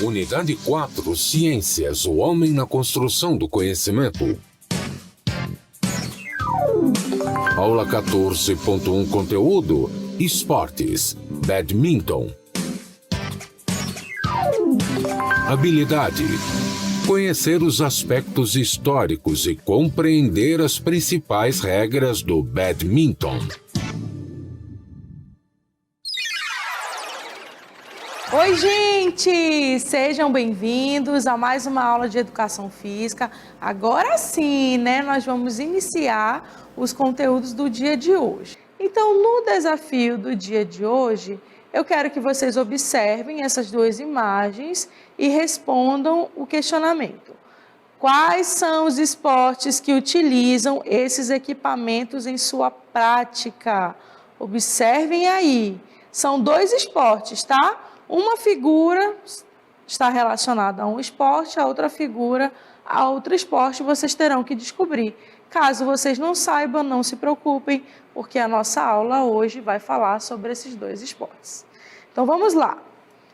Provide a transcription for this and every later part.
Unidade 4, Ciências, o homem na construção do conhecimento. Aula 14.1, conteúdo, esportes, badminton. Habilidade, conhecer os aspectos históricos e compreender as principais regras do badminton. Oi, gente! Sejam bem-vindos a mais uma aula de Educação Física. Agora sim, né? Nós vamos iniciar os conteúdos do dia de hoje. Então, no desafio do dia de hoje, eu quero que vocês observem essas duas imagens e respondam o questionamento. Quais são os esportes que utilizam esses equipamentos em sua prática? Observem aí. São dois esportes, tá? Uma figura está relacionada a um esporte, a outra figura a outro esporte, vocês terão que descobrir. Caso vocês não saibam, não se preocupem, porque a nossa aula hoje vai falar sobre esses dois esportes. Então vamos lá.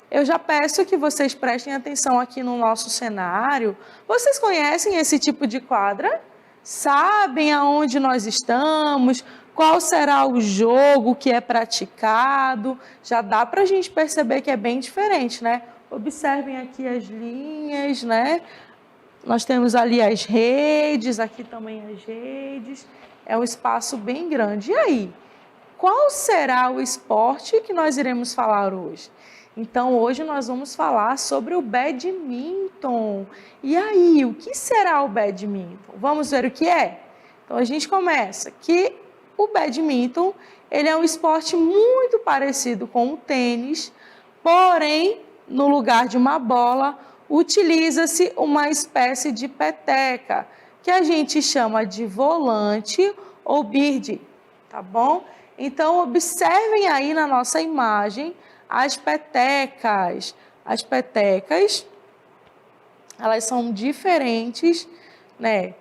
Eu já peço que vocês prestem atenção aqui no nosso cenário. Vocês conhecem esse tipo de quadra? Sabem aonde nós estamos? Qual será o jogo que é praticado? Já dá para a gente perceber que é bem diferente, né? Observem aqui as linhas, né? Nós temos ali as redes, aqui também as redes. É um espaço bem grande. E aí? Qual será o esporte que nós iremos falar hoje? Então, hoje nós vamos falar sobre o badminton. E aí, o que será o badminton? Vamos ver o que é? Então, a gente começa que o badminton, ele é um esporte muito parecido com o tênis, porém, no lugar de uma bola, utiliza-se uma espécie de peteca, que a gente chama de volante ou bird, tá bom? Então, observem aí na nossa imagem as petecas. As petecas, elas são diferentes, né,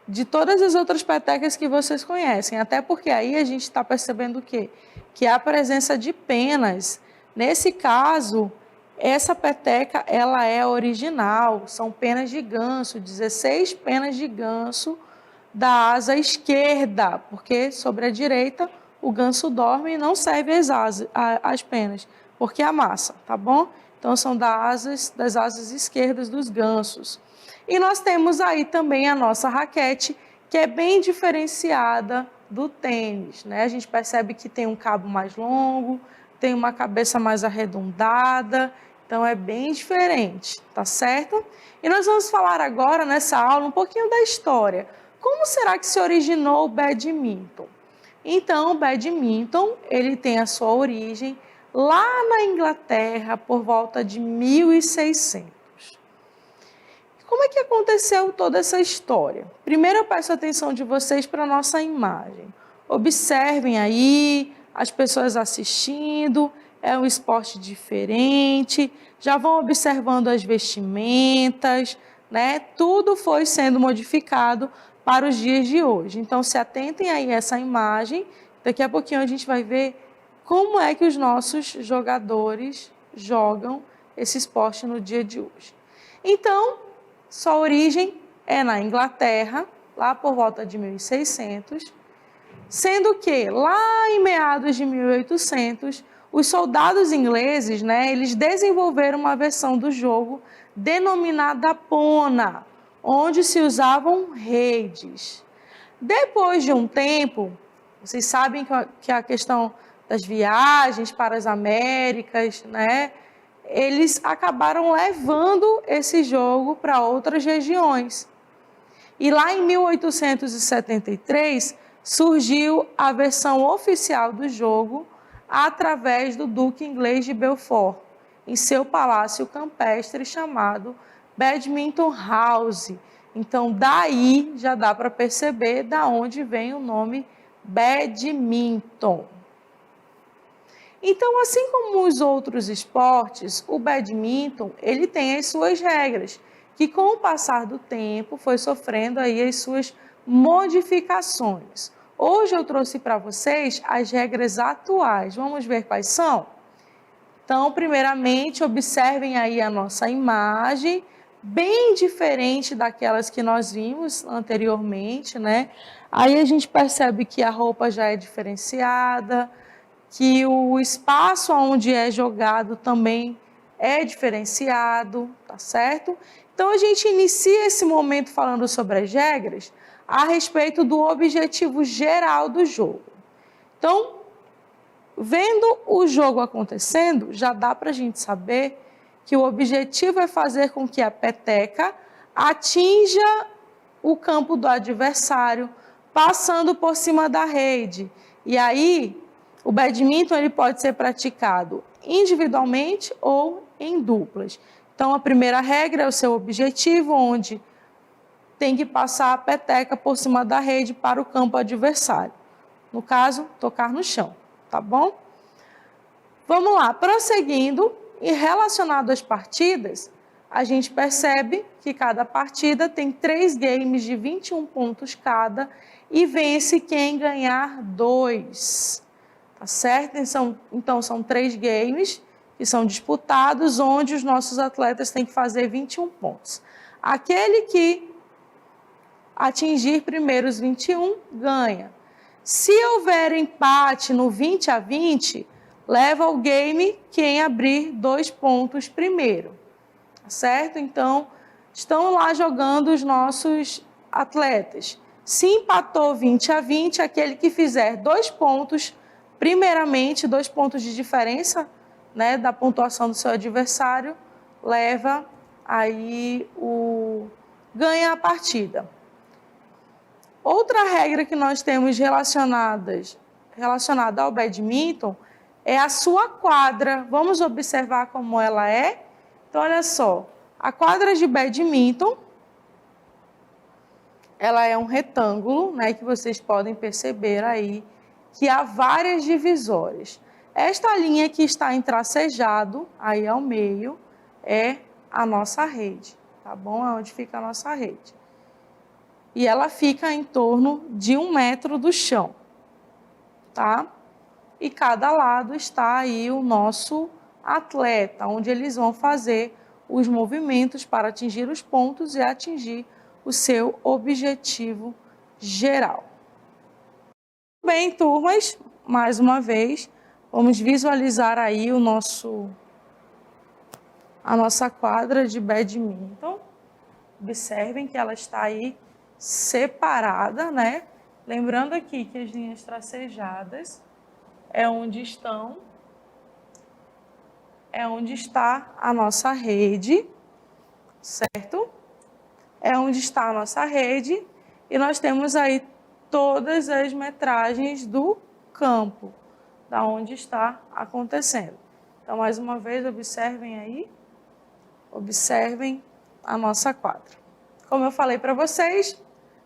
de todas as outras petecas que vocês conhecem, até porque aí a gente está percebendo o quê? Que há a presença de penas. Nesse caso, essa peteca, ela é original, são penas de ganso, 16 penas de ganso da asa esquerda, porque sobre a direita o ganso dorme e não serve as penas, porque amassa, tá bom? Então são das asas esquerdas dos gansos. E nós temos aí também a nossa raquete, que é bem diferenciada do tênis, né? A gente percebe que tem um cabo mais longo, tem uma cabeça mais arredondada, então é bem diferente, tá certo? E nós vamos falar agora nessa aula um pouquinho da história. Como será que se originou o badminton? Então, o badminton, ele tem a sua origem lá na Inglaterra por volta de 1600. Como é que aconteceu toda essa história? Primeiro eu peço a atenção de vocês para a nossa imagem. Observem aí as pessoas assistindo, é um esporte diferente, já vão observando as vestimentas, né? Tudo foi sendo modificado para os dias de hoje. Então se atentem aí a essa imagem, daqui a pouquinho a gente vai ver como é que os nossos jogadores jogam esse esporte no dia de hoje. Então, sua origem é na Inglaterra, lá por volta de 1600, sendo que lá em meados de 1800, os soldados ingleses, né, eles desenvolveram uma versão do jogo denominada pona, onde se usavam redes. Depois de um tempo, vocês sabem que a questão das viagens para as Américas, né, eles acabaram levando esse jogo para outras regiões. E lá em 1873 surgiu a versão oficial do jogo através do Duque inglês de Belfort, em seu palácio campestre chamado Badminton House. Então, daí já dá para perceber da onde vem o nome badminton. Então, assim como os outros esportes, o badminton ele tem as suas regras, que com o passar do tempo foi sofrendo aí as suas modificações. Hoje eu trouxe para vocês as regras atuais. Vamos ver quais são? Então, primeiramente, observem aí a nossa imagem, bem diferente daquelas que nós vimos anteriormente, né? Aí a gente percebe que a roupa já é diferenciada, que o espaço onde é jogado também é diferenciado, tá certo? Então, a gente inicia esse momento falando sobre as regras a respeito do objetivo geral do jogo. Então, vendo o jogo acontecendo, já dá para a gente saber que o objetivo é fazer com que a peteca atinja o campo do adversário, passando por cima da rede. E aí, o badminton ele pode ser praticado individualmente ou em duplas. Então, a primeira regra é o seu objetivo, onde tem que passar a peteca por cima da rede para o campo adversário. No caso, tocar no chão, tá bom? Vamos lá, prosseguindo, e relacionado às partidas, a gente percebe que cada partida tem 3 games de 21 pontos cada e vence quem ganhar 2. Tá certo? Então, são 3 games que são disputados, onde os nossos atletas têm que fazer 21 pontos. Aquele que atingir primeiro os 21, ganha. Se houver empate no 20-20, leva ao game quem abrir 2 pontos primeiro. Tá certo? Então, estão lá jogando os nossos atletas. Se empatou 20-20, aquele que fizer 2 pontos, primeiramente 2 pontos de diferença, né, da pontuação do seu adversário, leva aí ganha a partida. Outra regra que nós temos relacionada ao badminton é a sua quadra. Vamos observar como ela é? Então, olha só, a quadra de badminton, ela é um retângulo, né, que vocês podem perceber aí, que há várias divisórias. Esta linha que está tracejado aí ao meio é a nossa rede, tá bom? É onde fica a nossa rede. E ela fica em torno de 1 metro do chão, tá? E cada lado está aí o nosso atleta, onde eles vão fazer os movimentos para atingir os pontos e atingir o seu objetivo geral. Bem, turmas, mais uma vez, vamos visualizar aí a nossa quadra de badminton. Observem que ela está aí separada, né? Lembrando aqui que as linhas tracejadas é onde está a nossa rede, certo? É onde está a nossa rede e nós temos aí todas as metragens do campo, da onde está acontecendo. Então, mais uma vez, observem aí, observem a nossa quadra. Como eu falei para vocês,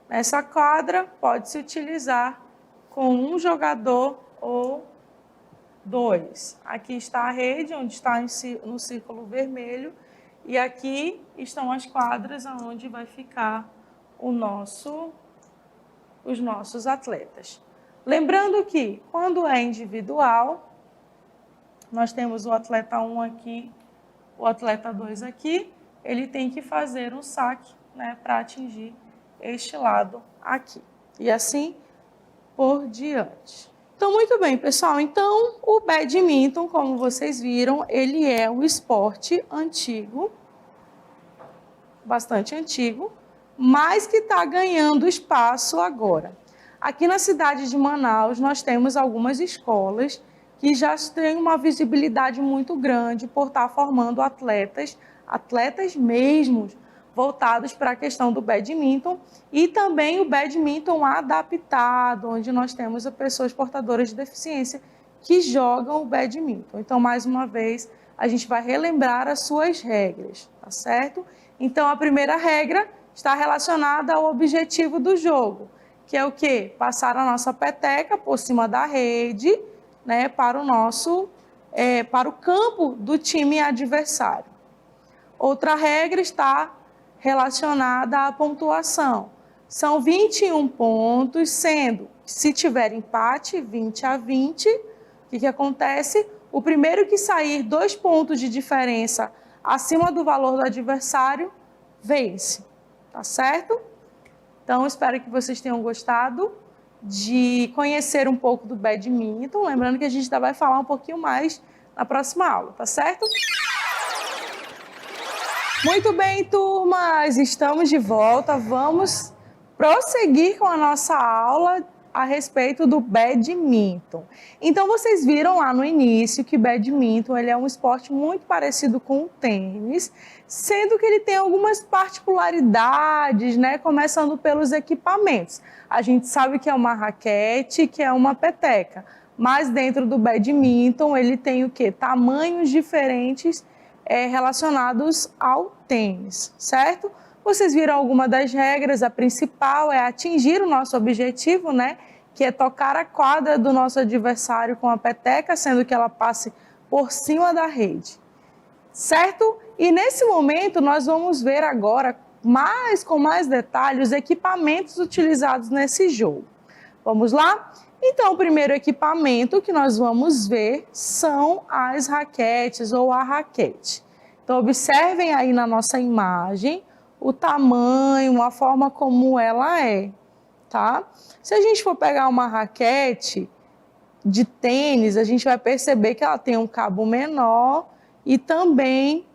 nessa quadra pode-se utilizar com 1 jogador ou 2. Aqui está a rede, onde está no círculo vermelho, e aqui estão as quadras onde vai ficar os nossos atletas. Lembrando que, quando é individual, nós temos o atleta 1 aqui, o atleta 2 aqui, ele tem que fazer um saque, né, para atingir este lado aqui. E assim por diante. Então, muito bem, pessoal. Então, o badminton, como vocês viram, ele é um esporte antigo, bastante antigo, mas que está ganhando espaço agora. Aqui na cidade de Manaus, nós temos algumas escolas que já têm uma visibilidade muito grande por estar formando atletas mesmos, voltados para a questão do badminton e também o badminton adaptado, onde nós temos pessoas portadoras de deficiência que jogam o badminton. Então, mais uma vez, a gente vai relembrar as suas regras, tá certo? Então, a primeira regra está relacionada ao objetivo do jogo, que é o quê? Passar a nossa peteca por cima da rede, né, para o campo do time adversário. Outra regra está relacionada à pontuação. São 21 pontos, sendo, se tiver empate, 20-20, o que acontece? O primeiro que sair 2 pontos de diferença acima do valor do adversário, vence, tá certo? Então, espero que vocês tenham gostado de conhecer um pouco do badminton. Lembrando que a gente ainda vai falar um pouquinho mais na próxima aula, tá certo? Muito bem, turmas, estamos de volta. Vamos prosseguir com a nossa aula a respeito do badminton. Então, vocês viram lá no início que badminton ele é um esporte muito parecido com o tênis, sendo que ele tem algumas particularidades, né? Começando pelos equipamentos. A gente sabe que é uma raquete, que é uma peteca, mas dentro do badminton ele tem o quê? Tamanhos diferentes relacionados ao tênis, certo? Vocês viram alguma das regras, a principal é atingir o nosso objetivo, né? Que é tocar a quadra do nosso adversário com a peteca, sendo que ela passe por cima da rede, certo? E nesse momento nós vamos ver agora, com mais detalhes, os equipamentos utilizados nesse jogo. Vamos lá? Então, o primeiro equipamento que nós vamos ver são as raquetes ou a raquete. Então, observem aí na nossa imagem o tamanho, a forma como ela é, tá? Se a gente for pegar uma raquete de tênis, a gente vai perceber que ela tem um cabo menor e também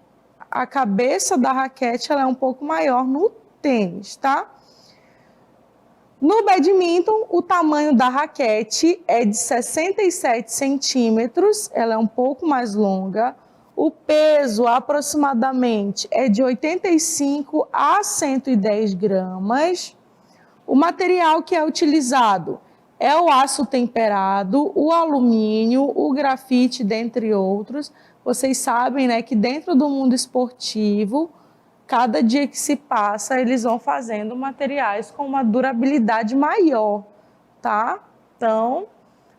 a cabeça da raquete ela é um pouco maior no tênis, tá? No badminton, o tamanho da raquete é de 67 centímetros, ela é um pouco mais longa. O peso, aproximadamente, é de 85 a 110 gramas. O material que é utilizado é o aço temperado, o alumínio, o grafite, dentre outros. Vocês sabem, né, que dentro do mundo esportivo, cada dia que se passa, eles vão fazendo materiais com uma durabilidade maior, tá? Então,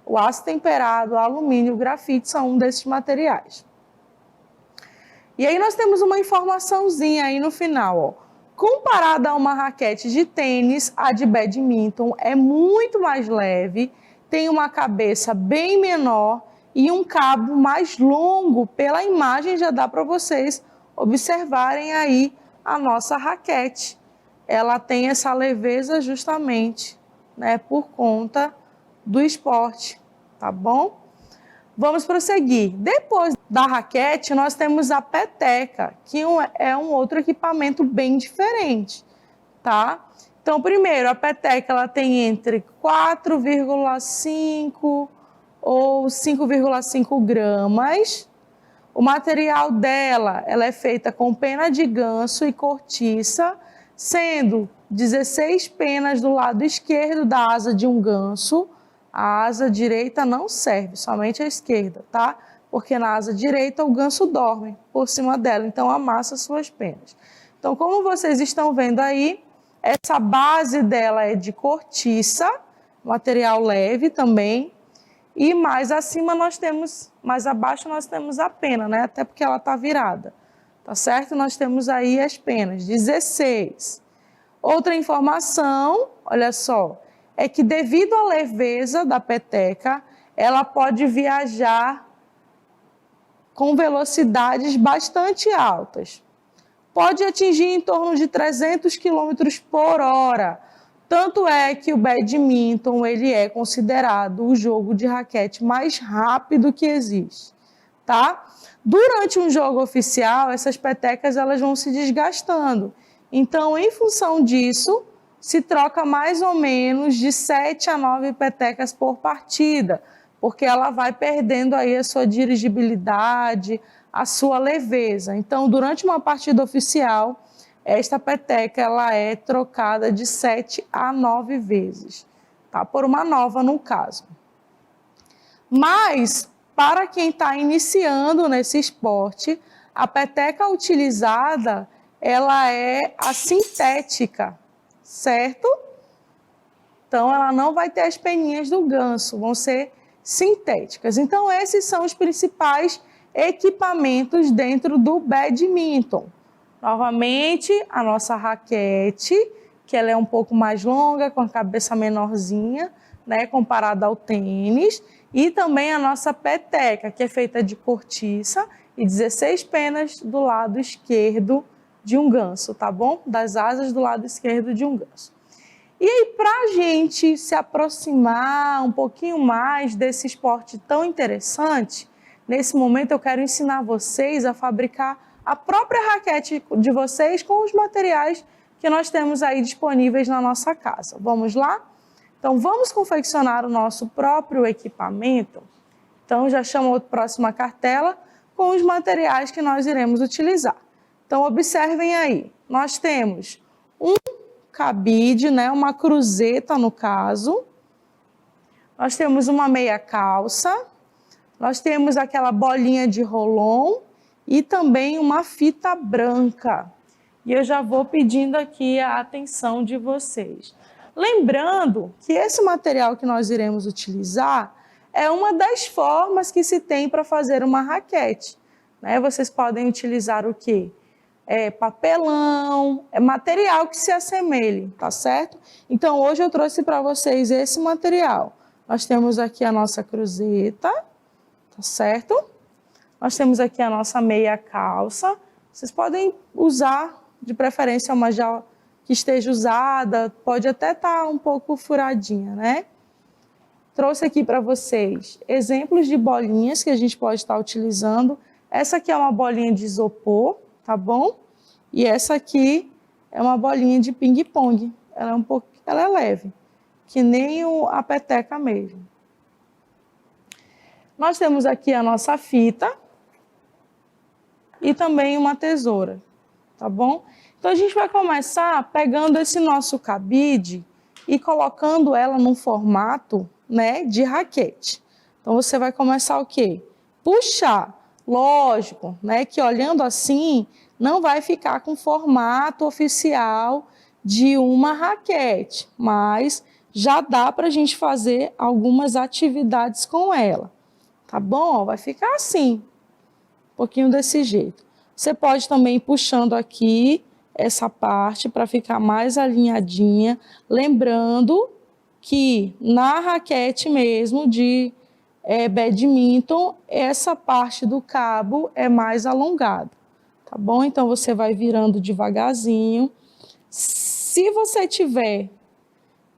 o aço temperado, o alumínio, o grafite são um desses materiais. E aí nós temos uma informaçãozinha aí no final, ó. Comparada a uma raquete de tênis, a de badminton é muito mais leve, tem uma cabeça bem menor e um cabo mais longo. Pela imagem já dá para vocês observarem aí a nossa raquete. Ela tem essa leveza justamente, né, por conta do esporte, tá bom? Vamos prosseguir. Depois da raquete, nós temos a peteca, que é um outro equipamento bem diferente, tá? Então, primeiro, a peteca ela tem entre 4,5 ou 5,5 gramas. O material dela, ela é feita com pena de ganso e cortiça, sendo 16 penas do lado esquerdo da asa de um ganso. A asa direita não serve, somente a esquerda, tá? Porque na asa direita o ganso dorme por cima dela, então amassa suas penas. Então, como vocês estão vendo aí, essa base dela é de cortiça, material leve também, e mais acima mais abaixo nós temos a pena, né? Até porque ela está virada, tá certo? Nós temos aí as penas, 16. Outra informação, olha só, é que devido à leveza da peteca, ela pode viajar com velocidades bastante altas. Pode atingir em torno de 300 km por hora. Tanto é que o badminton ele é considerado o jogo de raquete mais rápido que existe, tá? Durante um jogo oficial, essas petecas elas vão se desgastando. Então, em função disso, se troca mais ou menos de 7 a 9 petecas por partida, porque ela vai perdendo aí a sua dirigibilidade, a sua leveza. Então, durante uma partida oficial, esta peteca ela é trocada de 7 a 9 vezes, tá? Por uma nova no caso. Mas, para quem está iniciando nesse esporte, a peteca utilizada, ela é a sintética, certo? Então, ela não vai ter as peninhas do ganso, vão ser sintéticas. Então, esses são os principais equipamentos dentro do badminton. Novamente, a nossa raquete, que ela é um pouco mais longa, com a cabeça menorzinha, né, comparada ao tênis. E também a nossa peteca, que é feita de cortiça e 16 penas do lado esquerdo de um ganso, tá bom? Das asas do lado esquerdo de um ganso. E aí, para a gente se aproximar um pouquinho mais desse esporte tão interessante, nesse momento eu quero ensinar vocês a fabricar a própria raquete de vocês com os materiais que nós temos aí disponíveis na nossa casa. Vamos lá? Então, vamos confeccionar o nosso próprio equipamento. Então, já chamo a próxima cartela com os materiais que nós iremos utilizar. Então, observem aí. Nós temos um cabide, né, uma cruzeta no caso. Nós temos uma meia calça. Nós temos aquela bolinha de rolon e também uma fita branca. E eu já vou pedindo aqui a atenção de vocês. Lembrando que esse material que nós iremos utilizar é uma das formas que se tem para fazer uma raquete, né? Vocês podem utilizar o quê? Papelão, material que se assemelhe, tá certo? Então, hoje eu trouxe para vocês esse material. Nós temos aqui a nossa cruzeta, tá certo? Nós temos aqui a nossa meia calça. Vocês podem usar, de preferência, uma já que esteja usada, pode até estar um pouco furadinha, né? Trouxe aqui para vocês exemplos de bolinhas que a gente pode estar utilizando. Essa aqui é uma bolinha de isopor, tá bom? E essa aqui é uma bolinha de ping-pong. Ela é leve, que nem a peteca mesmo. Nós temos aqui a nossa fita e também uma tesoura, tá bom? Então, a gente vai começar pegando esse nosso cabide e colocando ela num formato, né, de raquete. Então, você vai começar o quê? Puxar. Lógico, né, que olhando assim, não vai ficar com formato oficial de uma raquete, mas já dá para a gente fazer algumas atividades com ela, tá bom? Vai ficar assim, um pouquinho desse jeito. Você pode também ir puxando aqui essa parte para ficar mais alinhadinha, lembrando que na raquete mesmo de badminton, essa parte do cabo é mais alongada, tá bom? Então, você vai virando devagarzinho. Se você tiver,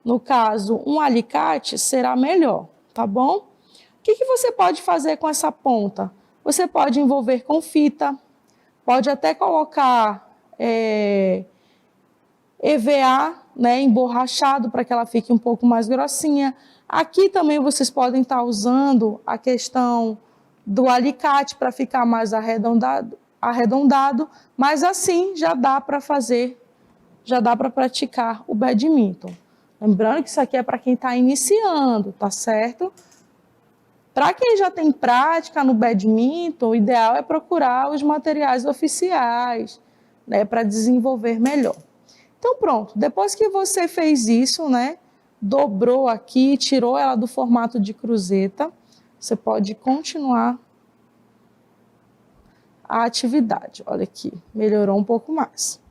no caso, um alicate, será melhor, tá bom? O que você pode fazer com essa ponta? Você pode envolver com fita, pode até colocar EVA, né, emborrachado para que ela fique um pouco mais grossinha. Aqui também vocês podem estar usando a questão do alicate para ficar mais arredondado, mas assim já dá para fazer, já dá para praticar o badminton. Lembrando que isso aqui é para quem está iniciando, tá certo? Para quem já tem prática no badminton, o ideal é procurar os materiais oficiais, né, para desenvolver melhor. Então, pronto, depois que você fez isso, né, dobrou aqui, tirou ela do formato de cruzeta, você pode continuar a atividade. Olha aqui, melhorou um pouco mais.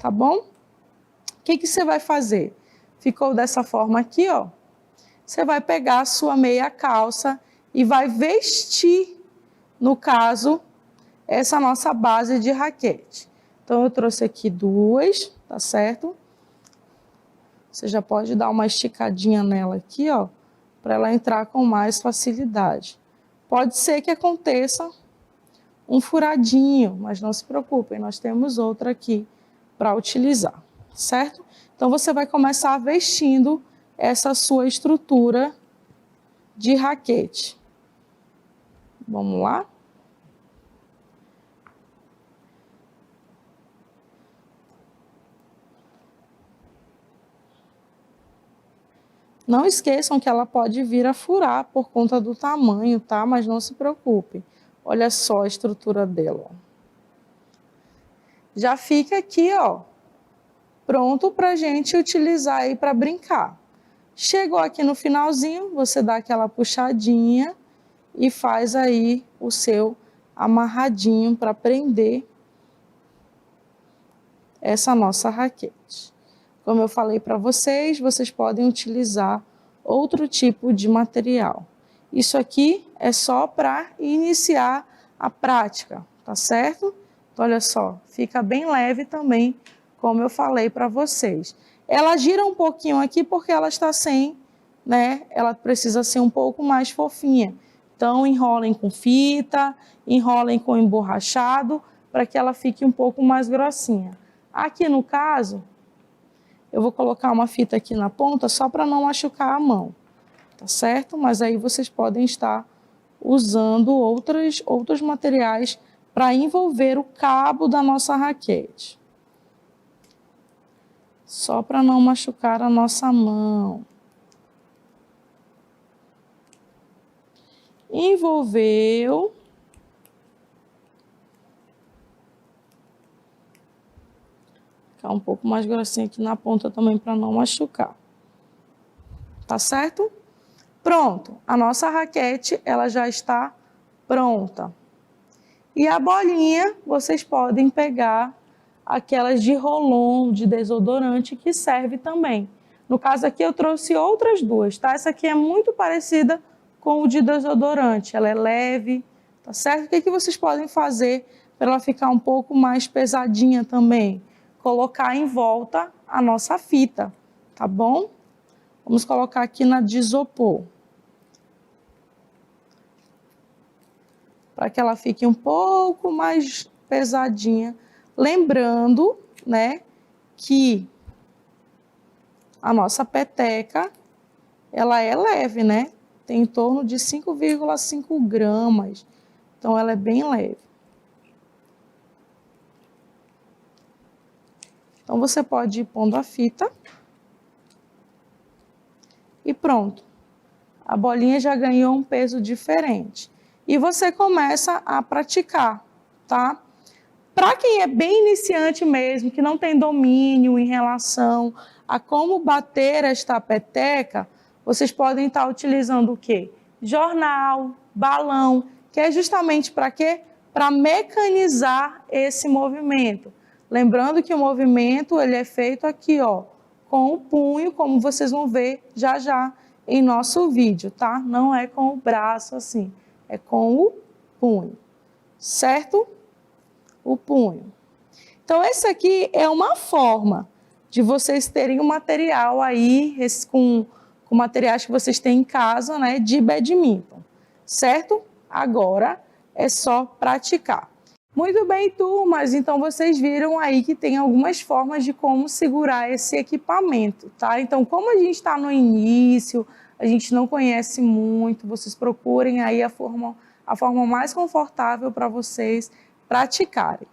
Tá bom? O que você vai fazer? Ficou dessa forma aqui, ó. Você vai pegar a sua meia calça e vai vestir, no caso, essa nossa base de raquete. Então, eu trouxe aqui duas, tá certo? Você já pode dar uma esticadinha nela aqui, ó, para ela entrar com mais facilidade. Pode ser que aconteça um furadinho, mas não se preocupem, nós temos outra aqui para utilizar, certo? Então, você vai começar vestindo essa sua estrutura de raquete. Vamos lá? Não esqueçam que ela pode vir a furar por conta do tamanho, tá? Mas não se preocupe. Olha só a estrutura dela. Já fica aqui, ó, pronto para a gente utilizar aí para brincar. Chegou aqui no finalzinho, você dá aquela puxadinha e faz aí o seu amarradinho para prender essa nossa raquete. Como eu falei para vocês, vocês podem utilizar outro tipo de material. Isso aqui é só para iniciar a prática, tá certo? Então, olha só, fica bem leve também, como eu falei para vocês. Ela gira um pouquinho aqui porque ela está sem, né? Ela precisa ser um pouco mais fofinha. Então, enrolem com fita, enrolem com emborrachado, para que ela fique um pouco mais grossinha. Aqui no caso, eu vou colocar uma fita aqui na ponta só para não machucar a mão, tá certo? Mas aí vocês podem estar usando outros materiais para envolver o cabo da nossa raquete. Só para não machucar a nossa mão. Envolveu. Ficar um pouco mais grossinho aqui na ponta também para não machucar. Tá certo? Pronto. A nossa raquete, ela já está pronta. E a bolinha, vocês podem pegar aquelas de roll-on, de desodorante, que serve também. No caso aqui eu trouxe outras duas, tá? Essa aqui é muito parecida com o de desodorante, ela é leve, tá certo? O que que vocês podem fazer para ela ficar um pouco mais pesadinha também? Colocar em volta a nossa fita, tá bom? Vamos colocar aqui na de isopor. Para que ela fique um pouco mais pesadinha. Lembrando, né, que a nossa peteca, ela é leve, né? Tem em torno de 5,5 gramas. Então, ela é bem leve. Então, você pode ir pondo a fita. E pronto. A bolinha já ganhou um peso diferente. E você começa a praticar, tá? Para quem é bem iniciante mesmo, que não tem domínio em relação a como bater esta peteca, vocês podem estar utilizando o quê? Jornal, balão, que é justamente para quê? Para mecanizar esse movimento. Lembrando que o movimento ele é feito aqui, ó, com o punho, como vocês vão ver já já em nosso vídeo, tá? Não é com o braço assim, é com o punho, certo? O punho. Então, esse aqui é uma forma de vocês terem um material aí, com materiais que vocês têm em casa, né, de badminton, certo? Agora é só praticar. Muito bem, turmas, então vocês viram aí que tem algumas formas de como segurar esse equipamento, tá? Então, como a gente está no início, a gente não conhece muito, vocês procurem aí a forma mais confortável para vocês praticarem.